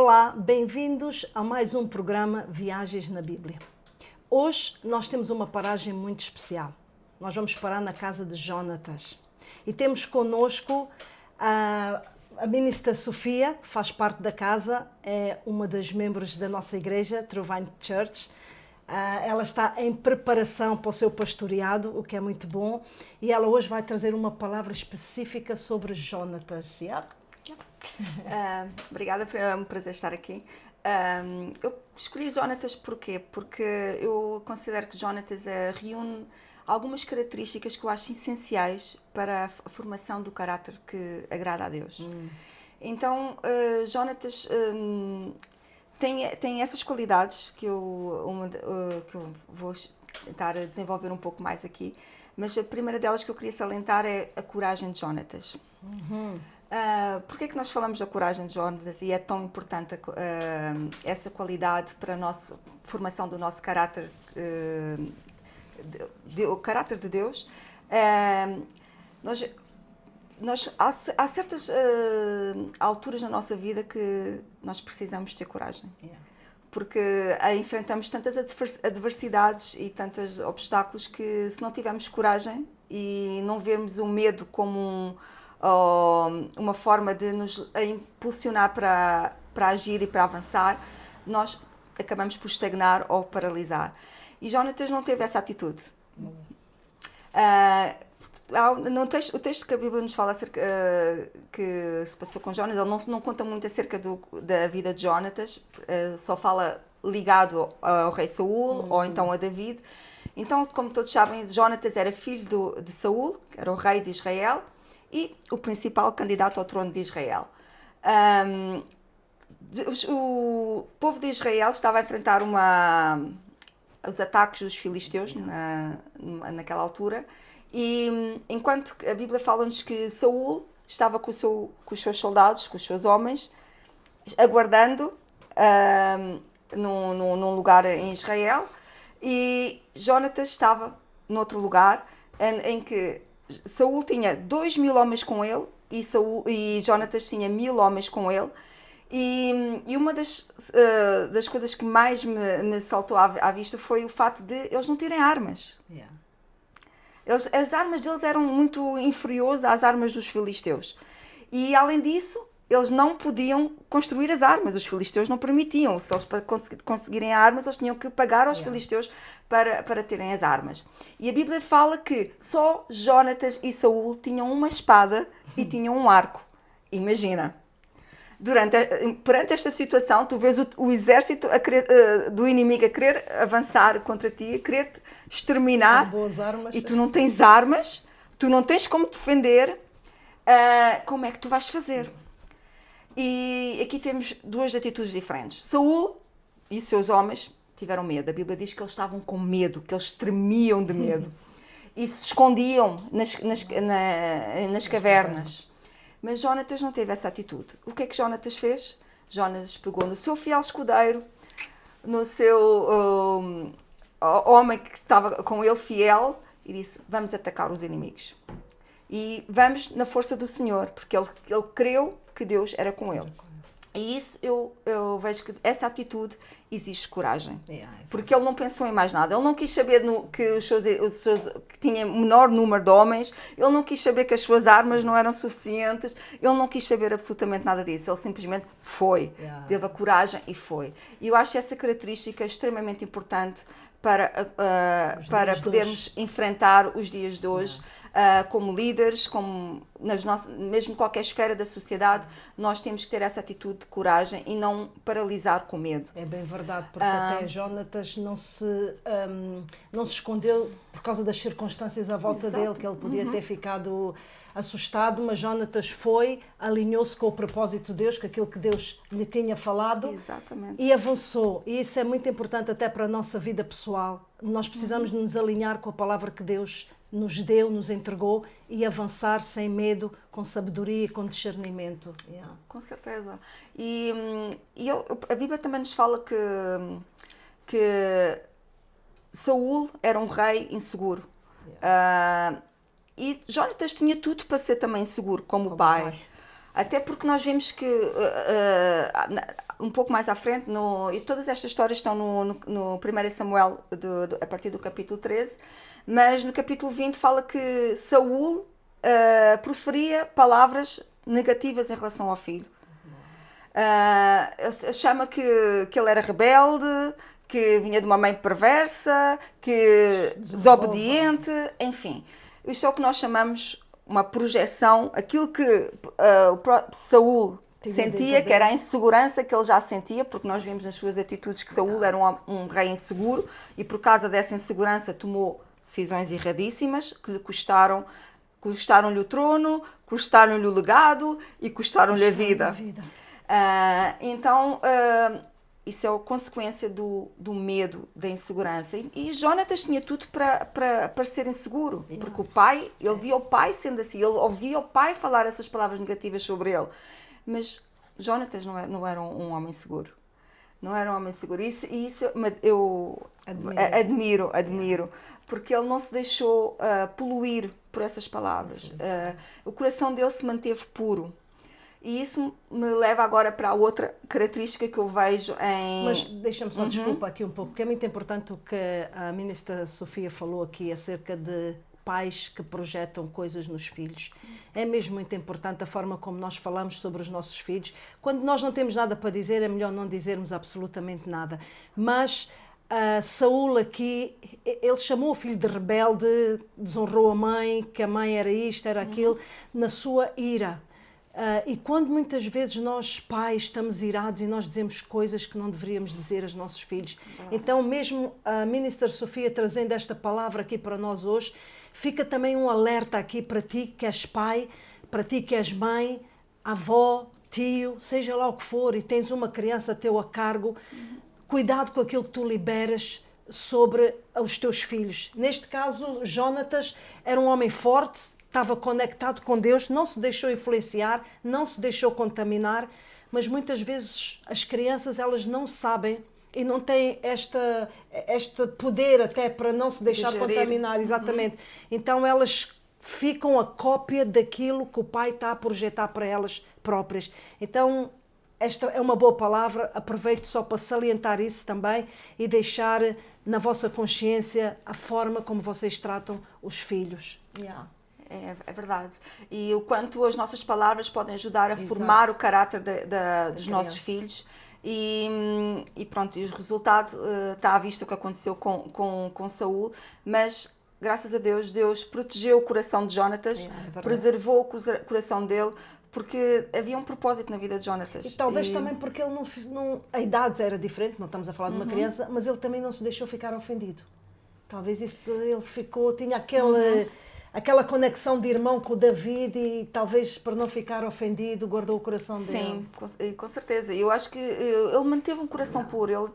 Olá, bem-vindos a mais um programa Viagens na Bíblia. Hoje nós temos uma paragem muito especial. Nós vamos parar na casa de Jonatas e temos connosco a ministra Sofia, que faz parte da casa, é uma das membros da nossa igreja, True Vine Church. Ela está em preparação para o seu pastoreado, o que é muito bom, e ela hoje vai trazer uma palavra específica sobre Jonatas. Obrigada, foi um prazer estar aqui. Eu escolhi Jonatas porquê? Porque eu considero que Jonatas reúne algumas características que eu acho essenciais para a formação do caráter que agrada a Deus. Então, Jonatas tem essas qualidades que eu vou tentar desenvolver um pouco mais aqui, mas a primeira delas que eu queria salientar é a coragem de Jonatas. Porquê é que nós falamos da coragem de Jonatas e é tão importante essa qualidade para a nossa formação do nosso caráter, o caráter de Deus? Há certas alturas na nossa vida que nós precisamos ter coragem. Porque enfrentamos tantas adversidades e tantos obstáculos que, se não tivermos coragem e não vermos o medo como uma forma de nos impulsionar para agir e para avançar, nós acabamos por estagnar ou paralisar. E Jonatas não teve essa atitude. O texto que a Bíblia nos fala acerca que se passou com Jonatas, ele não conta muito acerca da vida de Jonatas, só fala ligado ao rei Saul ou então a David. Então, como todos sabem, Jonatas era filho de Saul, que era o rei de Israel, e o principal candidato ao trono de Israel. O povo de Israel estava a enfrentar os ataques dos filisteus naquela altura, e enquanto a Bíblia fala-nos que Saul estava com os seus soldados, com os seus homens, aguardando num lugar em Israel, e Jonatas estava noutro lugar em que Saul tinha 2.000 homens com ele e Jonatas tinha 1.000 homens com ele. E uma das coisas que mais me saltou à vista foi o fato de eles não terem armas. As armas deles eram muito inferiores às armas dos filisteus. E, além disso, eles não podiam construir as armas. Os filisteus não permitiam. Se eles conseguirem armas, eles tinham que pagar aos filisteus para terem as armas. E a Bíblia fala que só Jonatas e Saul tinham uma espada e tinham um arco. Imagina. Perante esta situação, tu vês o exército do inimigo a querer avançar contra ti, a querer te exterminar, e tu não tens armas, tu não tens como defender. Como é que tu vais fazer? E aqui temos duas atitudes diferentes. Saul e os seus homens tiveram medo. A Bíblia diz que eles estavam com medo, que eles tremiam de medo e se escondiam nas cavernas. Mas Jonatas não teve essa atitude. O que é que Jonatas fez? Jonatas pegou no seu fiel escudeiro, no seu homem que estava com ele fiel, e disse: vamos atacar os inimigos. E vamos na força do Senhor, porque ele creu que Deus era com ele. E isso eu vejo que essa atitude exige coragem. Porque ele não pensou em mais nada. Ele não quis saber que que tinha menor número de homens. Ele não quis saber que as suas armas não eram suficientes. Ele não quis saber absolutamente nada disso. Ele simplesmente foi. Teve a coragem e foi. E eu acho essa característica extremamente importante para podermos enfrentar os dias de hoje. Como líderes, mesmo qualquer esfera da sociedade, nós temos que ter essa atitude de coragem e não paralisar com medo. É bem verdade, porque até Jonatas não se escondeu por causa das circunstâncias à volta dele, que ele podia ter ficado assustado, mas Jonatas alinhou-se com o propósito de Deus, com aquilo que Deus lhe tinha falado. Exatamente. E avançou. E isso é muito importante até para a nossa vida pessoal. Nós precisamos de nos alinhar com a palavra que Deus nos deu, nos entregou, e avançar sem medo, com sabedoria e com discernimento. Com certeza. E a Bíblia também nos fala que Saul era um rei inseguro. E Jonatas tinha tudo para ser também inseguro, como o pai. Até porque nós vemos que um pouco mais à frente, e todas estas histórias estão no 1 Samuel, a partir do capítulo 13, mas no capítulo 20 fala que Saúl proferia palavras negativas em relação ao filho. Chama que ele era rebelde, que vinha de uma mãe perversa, que desobediente, enfim. Isto é o que nós chamamos uma projeção, aquilo que Saúl sentia, que era a insegurança que ele já sentia, porque nós vimos nas suas atitudes que Saúl era um rei inseguro e por causa dessa insegurança tomou decisões erradíssimas que lhe custaram-lhe o trono, custaram-lhe o legado e custaram-lhe a vida. Então, isso é a consequência do medo, da insegurança. E Jonatas tinha tudo para ser inseguro, porque o pai, ele via o pai sendo assim, ele ouvia o pai falar essas palavras negativas sobre ele. Mas Jonatas não era um homem seguro. Não era um homem seguro. Isso eu admiro, porque ele não se deixou poluir por essas palavras. O coração dele se manteve puro. E isso me leva agora para a outra característica que eu vejo em... Mas deixa-me só, desculpa aqui um pouco, porque é muito importante o que a ministra Sofia falou aqui acerca de pais que projetam coisas nos filhos. É mesmo muito importante a forma como nós falamos sobre os nossos filhos. Quando nós não temos nada para dizer, é melhor não dizermos absolutamente nada. Mas Saúl aqui, ele chamou o filho de rebelde, desonrou a mãe, que a mãe era isto, era aquilo, na sua ira. E quando muitas vezes nós pais estamos irados e nós dizemos coisas que não deveríamos dizer aos nossos filhos. Então mesmo a ministra Sofia trazendo esta palavra aqui para nós hoje, fica também um alerta aqui para ti que és pai, para ti que és mãe, avó, tio, seja lá o que for, e tens uma criança teu a cargo, cuidado com aquilo que tu liberas sobre os teus filhos. Neste caso, Jonatas era um homem forte, estava conectado com Deus, não se deixou influenciar, não se deixou contaminar, mas muitas vezes as crianças elas não sabem e não têm este poder até para não se deixar contaminar, exatamente. Então elas ficam a cópia daquilo que o pai está a projetar para elas próprias. Então esta é uma boa palavra, aproveito só para salientar isso também e deixar na vossa consciência a forma como vocês tratam os filhos. É verdade. E o quanto as nossas palavras podem ajudar a formar o caráter dos nossos filhos. E pronto, e o resultado está à vista o que aconteceu com Saúl, mas graças a Deus, Deus protegeu o coração de Jonatas, preservou o coração dele, porque havia um propósito na vida de Jonatas. E talvez também porque ele a idade era diferente, não estamos a falar de uma criança, mas ele também não se deixou ficar ofendido. Talvez ele tinha aquela conexão de irmão com o David e talvez para não ficar ofendido guardou o coração dele. Sim, com certeza. Eu acho que ele manteve um coração puro,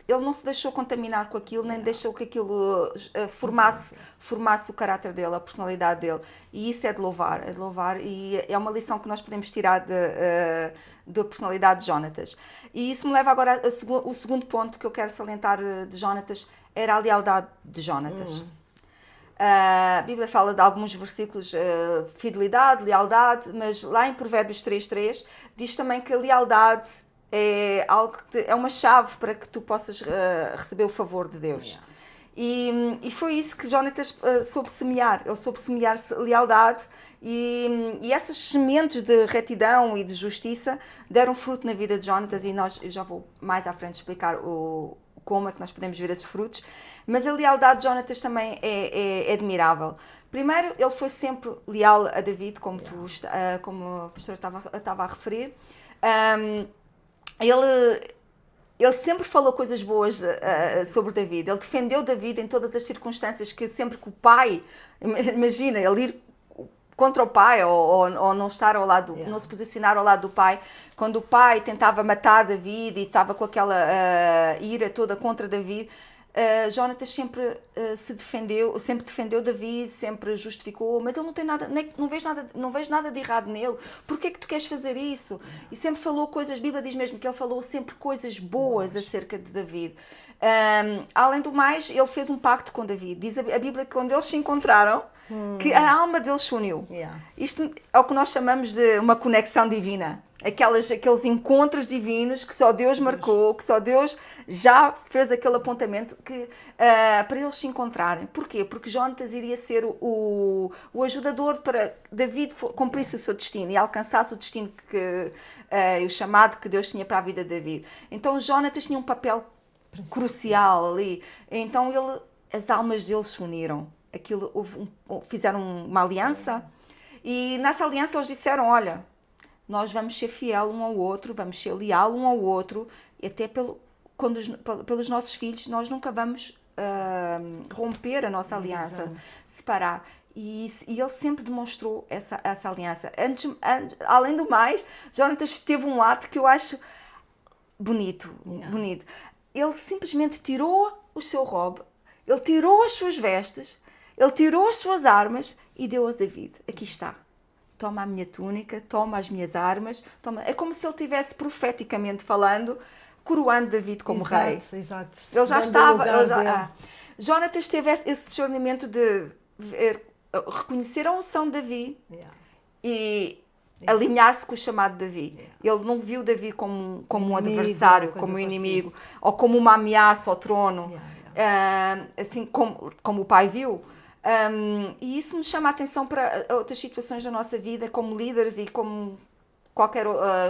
ele não se deixou contaminar com aquilo, nem deixou que aquilo formasse o caráter dele, a personalidade dele. E isso é de louvar, e é uma lição que nós podemos tirar da personalidade de Jonatas. E isso me leva agora o segundo ponto que eu quero salientar de Jonatas, era a lealdade de Jonatas. A Bíblia fala de alguns versículos, fidelidade, lealdade, mas lá em Provérbios 3:3 diz também que a lealdade é algo é uma chave para que tu possas receber o favor de Deus. E foi isso que Jonatas soube semear. Ele soube semear lealdade e essas sementes de retidão e de justiça deram fruto na vida de Jonatas, e eu já vou mais à frente explicar como é que nós podemos ver esses frutos. Mas a lealdade de Jonatas também é admirável. Primeiro, ele foi sempre leal a David, como a pastora estava a referir. Ele sempre falou coisas boas sobre David. Ele defendeu David em todas as circunstâncias, que sempre que o pai... Imagina, ele ir contra o pai ou não estar ao lado, não se posicionar ao lado do pai. Quando o pai tentava matar David e estava com aquela ira toda contra David, Jonatas sempre defendeu David, sempre justificou, mas ele não tem nada, não vejo nada de errado nele. Porquê é que tu queres fazer isso? E sempre falou coisas, a Bíblia diz mesmo que ele falou sempre coisas boas acerca de David. Além do mais, ele fez um pacto com David. Diz a Bíblia que quando eles se encontraram, que a alma deles se uniu. Isto é o que nós chamamos de uma conexão divina. aqueles encontros divinos que só Deus marcou, que só Deus já fez aquele apontamento para eles se encontrarem. Porquê? Porque Jónatas iria ser o ajudador para David cumprisse o seu destino e alcançasse o destino o chamado que Deus tinha para a vida de David. Então Jónatas tinha um papel crucial ali. Então as almas deles se uniram. Fizeram uma aliança e nessa aliança eles disseram, olha, nós vamos ser fiel um ao outro, vamos ser leal um ao outro, e até pelos nossos filhos, nós nunca vamos romper a nossa aliança, separar. E ele sempre demonstrou essa aliança. Além do mais, Jónatas teve um ato que eu acho bonito. Ele simplesmente tirou o seu robe, ele tirou as suas vestes, ele tirou as suas armas e deu a David. Aqui está. Toma a minha túnica, toma as minhas armas. É como se ele estivesse profeticamente falando, coroando David como rei. Exato. Ele já estava. Jónatas teve esse discernimento de reconhecer a unção de Davi e alinhar-se com o chamado de Davi. Ele não viu Davi como um adversário, como um inimigo, ou como uma ameaça ao trono, assim como o pai viu. E isso nos chama a atenção para outras situações da nossa vida, como líderes e como qualquer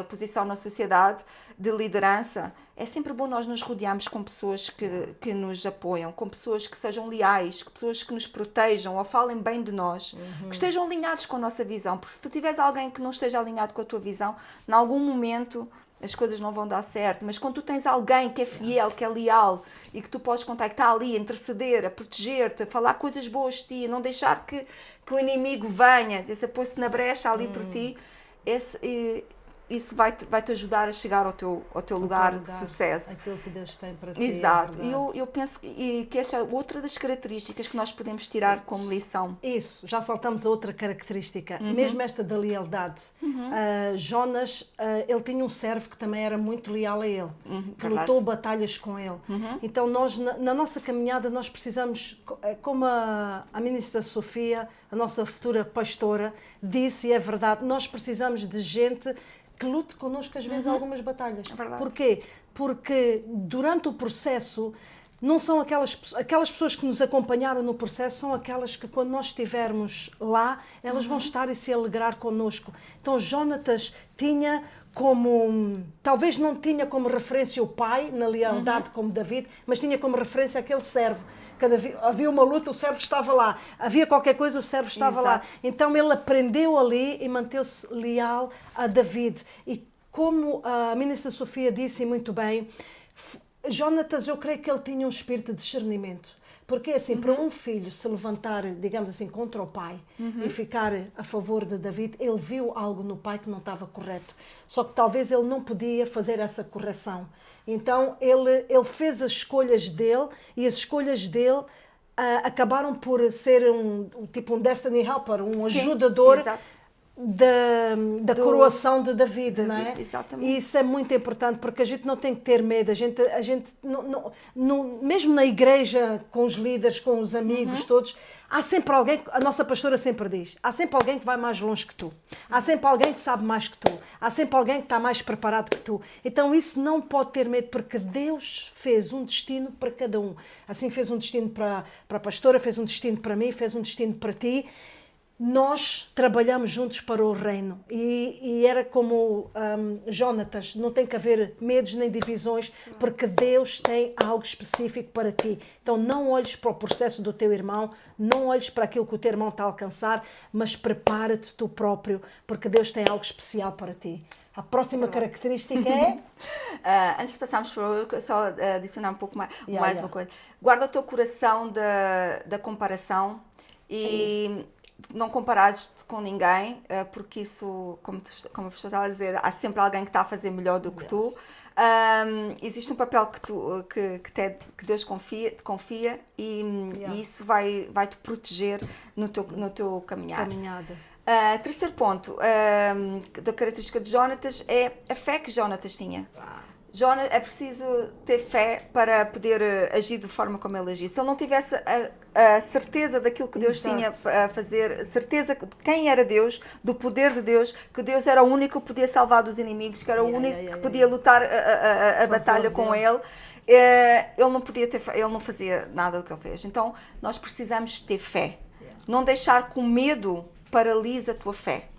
posição na sociedade de liderança. É sempre bom nós nos rodearmos com pessoas que nos apoiam, com pessoas que sejam leais, pessoas que nos protejam ou falem bem de nós, que estejam alinhados com a nossa visão. Porque se tu tiveres alguém que não esteja alinhado com a tua visão, em algum momento as coisas não vão dar certo. Mas quando tu tens alguém que é fiel, que é leal e que tu podes contar, que está ali a interceder, a proteger-te, a falar coisas boas de ti, a não deixar que o inimigo venha, a pôr-se na brecha ali por ti, isso vai-te ajudar a chegar ao teu lugar de sucesso. Aquilo que Deus tem para ti. Exato. E eu penso que esta é outra das características que nós podemos tirar como lição. Isso, já saltamos a outra característica, mesmo esta da lealdade. Jonas, ele tinha um servo que também era muito leal a ele, que lutou batalhas com ele. Então nós, na nossa caminhada, nós precisamos, como a ministra Sofia, a nossa futura pastora, disse, e é verdade, nós precisamos de gente que lute connosco às vezes algumas batalhas. É. Porquê? Porque durante o processo, não são aquelas pessoas que nos acompanharam no processo, são aquelas que quando nós estivermos lá, elas vão estar e se alegrar connosco. Então Jónatas tinha talvez não tinha como referência o pai, na lealdade como David, mas tinha como referência aquele servo. Havia uma luta, o servo estava lá. Havia qualquer coisa, o servo estava lá. Então ele aprendeu ali e manteve-se leal a David. E como a ministra Sofia disse muito bem, Jónatas, eu creio que ele tinha um espírito de discernimento. Porque assim, para um filho se levantar, digamos assim, contra o pai e ficar a favor de David, ele viu algo no pai que não estava correto. Só que talvez ele não podia fazer essa correção. Então ele fez as escolhas dele e as escolhas dele acabaram por ser um destiny helper, um ajudador da coroação de David, não é? Exatamente. E isso é muito importante, porque a gente não tem que ter medo. A gente mesmo na igreja, com os líderes, com os amigos todos, há sempre alguém, a nossa pastora sempre diz, há sempre alguém que vai mais longe que tu. Há sempre alguém que sabe mais que tu. Há sempre alguém que está mais preparado que tu. Então isso não pode ter medo, porque Deus fez um destino para cada um. Assim fez um destino para a pastora, fez um destino para mim, fez um destino para ti. Nós trabalhamos juntos para o reino e era como Jónatas, não tem que haver medos nem divisões, porque Deus tem algo específico para ti. Então não olhes para o processo do teu irmão, não olhes para aquilo que o teu irmão está a alcançar, mas prepara-te tu próprio, porque Deus tem algo especial para ti. A próxima característica é... antes de passarmos para só adicionar um pouco mais uma coisa. Guarda o teu coração da comparação e... não comparares-te com ninguém, porque isso, como a pessoa estava a dizer, há sempre alguém que está a fazer melhor do que tu. Existe um papel que Deus te confia e isso vai-te proteger no teu caminhada. Terceiro ponto da característica de Jónatas é a fé que Jónatas tinha. É preciso ter fé para poder agir de forma como ele agia. Se ele não tivesse a certeza daquilo que Deus tinha para fazer, certeza de quem era Deus, do poder de Deus, que Deus era o único que podia salvar dos inimigos, que era o único que podia lutar a batalha com ele, ele não fazia nada do que ele fez. Então, nós precisamos ter fé. Não deixar que o medo paralise a tua fé.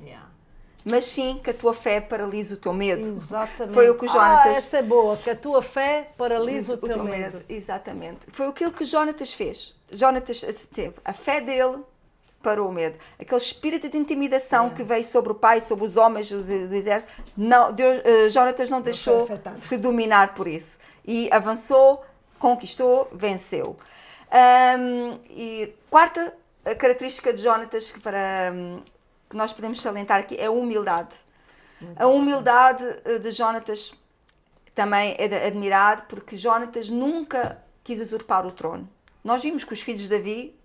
Mas sim que a tua fé paralise o teu medo. Exatamente. Foi o que o Jonatas... essa é boa, que a tua fé paralise o teu medo. Exatamente. Foi aquilo que Jonatas fez. Jonatas teve a fé dele parou o medo. Aquele espírito de intimidação que veio sobre o pai, sobre os homens do exército, não, Jonatas não deixou se dominar por isso. E avançou, conquistou, venceu. E quarta característica de Jonatas que nós podemos salientar aqui é a humildade. A humildade de Jonatas também é admirado, porque Jonatas nunca quis usurpar o trono. Nós vimos que os filhos de Davi,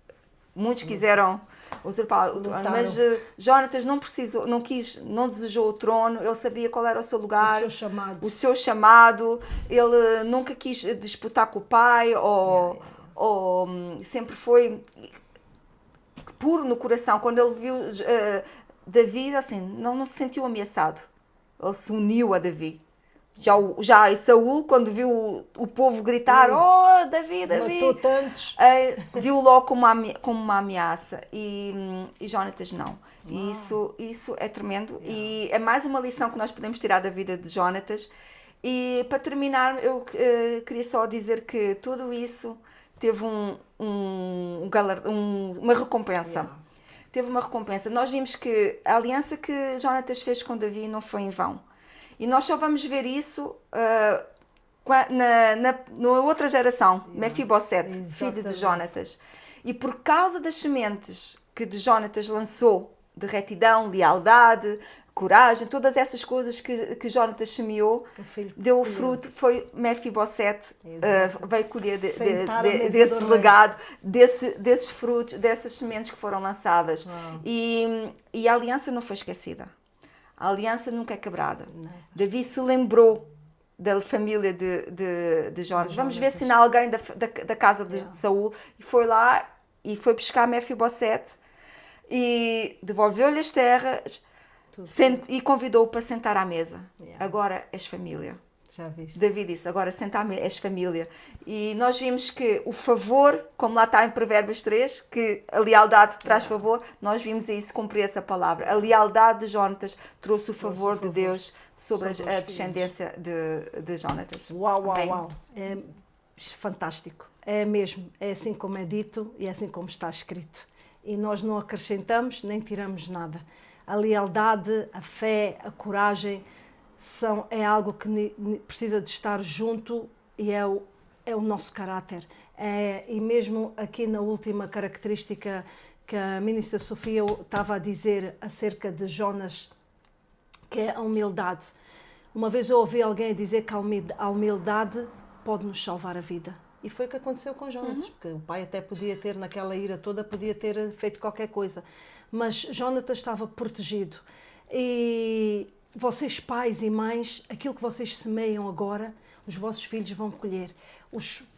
muitos quiseram usurpar o trono, mas Jonatas não desejou o trono, ele sabia qual era o seu lugar, o seu chamado, ele nunca quis disputar com o pai, ou sempre foi puro no coração. Quando ele viu Davi, assim, não se sentiu ameaçado. Ele se uniu a Davi. Já Saul, quando viu o povo gritar, oh, Davi, matou tantos, viu logo como uma ameaça. E Jonatas não. E isso é tremendo. E é mais uma lição que nós podemos tirar da vida de Jonatas. E para terminar, eu queria só dizer que tudo isso teve uma recompensa. Teve uma recompensa. Nós vimos que a aliança que Jonatas fez com Davi não foi em vão. E nós só vamos ver isso na outra geração, Mefibosete, filho de Jonatas. E por causa das sementes que de Jonatas lançou, de retidão, lealdade, coragem, todas essas coisas que Jonatas semeou, deu o fruto, foi Mefibosete, veio colher desse legado, desses frutos, dessas sementes que foram lançadas. E a aliança não foi esquecida. A aliança nunca é quebrada. Davi se lembrou da família de Jonatas. Vamos ver se há alguém da casa de Saul e foi lá e foi buscar Mefibosete e devolveu-lhe as terras e convidou-o para sentar à mesa. Agora és família. Já viste. Davi disse, agora senta à mesa, és família. E nós vimos que o favor, como lá está em Provérbios 3, que a lealdade traz favor, nós vimos isso cumprir essa palavra. A lealdade de Jonatas trouxe o favor de Deus sobre a descendência de Jonatas. Uau. É fantástico. É mesmo. É assim como é dito e é assim como está escrito. E nós não acrescentamos nem tiramos nada. A lealdade, a fé, a coragem é algo que precisa de estar junto e é o nosso caráter. E mesmo aqui na última característica que a ministra Sofia estava a dizer acerca de Jonas, que é a humildade. Uma vez eu ouvi alguém dizer que a humildade pode nos salvar a vida. E foi o que aconteceu com Jonatas, porque o pai até podia ter, naquela ira toda, podia ter feito qualquer coisa. Mas Jonatas estava protegido. E vocês, pais e mães, aquilo que vocês semeiam agora, os vossos filhos vão colher.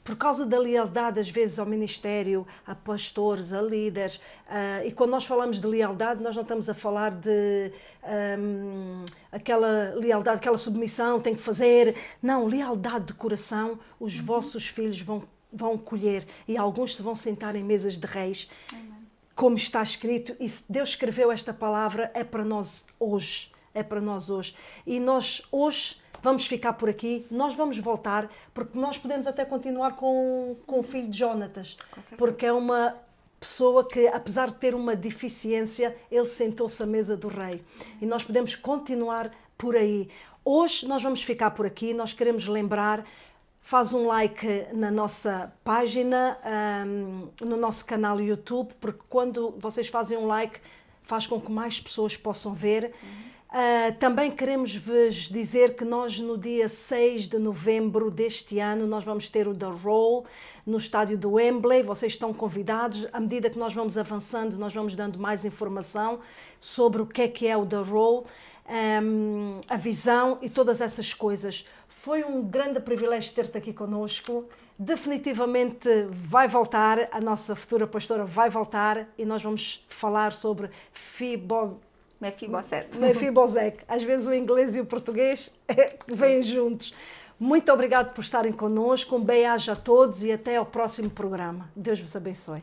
Por causa da lealdade, às vezes, ao ministério, a pastores, a líderes, e quando nós falamos de lealdade, nós não estamos a falar de aquela lealdade, aquela submissão, tem que fazer. Não, lealdade de coração, os vossos filhos vão colher, e alguns se vão sentar em mesas de reis. Amém. Como está escrito, e se Deus escreveu esta palavra, é para nós hoje. É para nós hoje. E nós hoje vamos ficar por aqui, nós vamos voltar, porque nós podemos até continuar com o filho de Jonatas, porque é uma pessoa que, apesar de ter uma deficiência, ele sentou-se à mesa do rei. E nós podemos continuar por aí. Hoje nós vamos ficar por aqui, nós queremos lembrar, faz um like na nossa página, no nosso canal YouTube, porque quando vocês fazem um like, faz com que mais pessoas possam ver. Também queremos vos dizer que nós no dia 6 de novembro deste ano nós vamos ter o The Roll no estádio do Wembley. Vocês estão convidados. À medida que nós vamos avançando, nós vamos dando mais informação sobre o que é o The Roll, a visão e todas essas coisas. Foi um grande privilégio ter-te aqui conosco. Definitivamente vai voltar, a nossa futura pastora vai voltar e nós vamos falar sobre Mefibosete. Às vezes o inglês e o português vêm juntos. Muito obrigado por estarem conosco. Um beijo a todos e até ao próximo programa. Deus vos abençoe.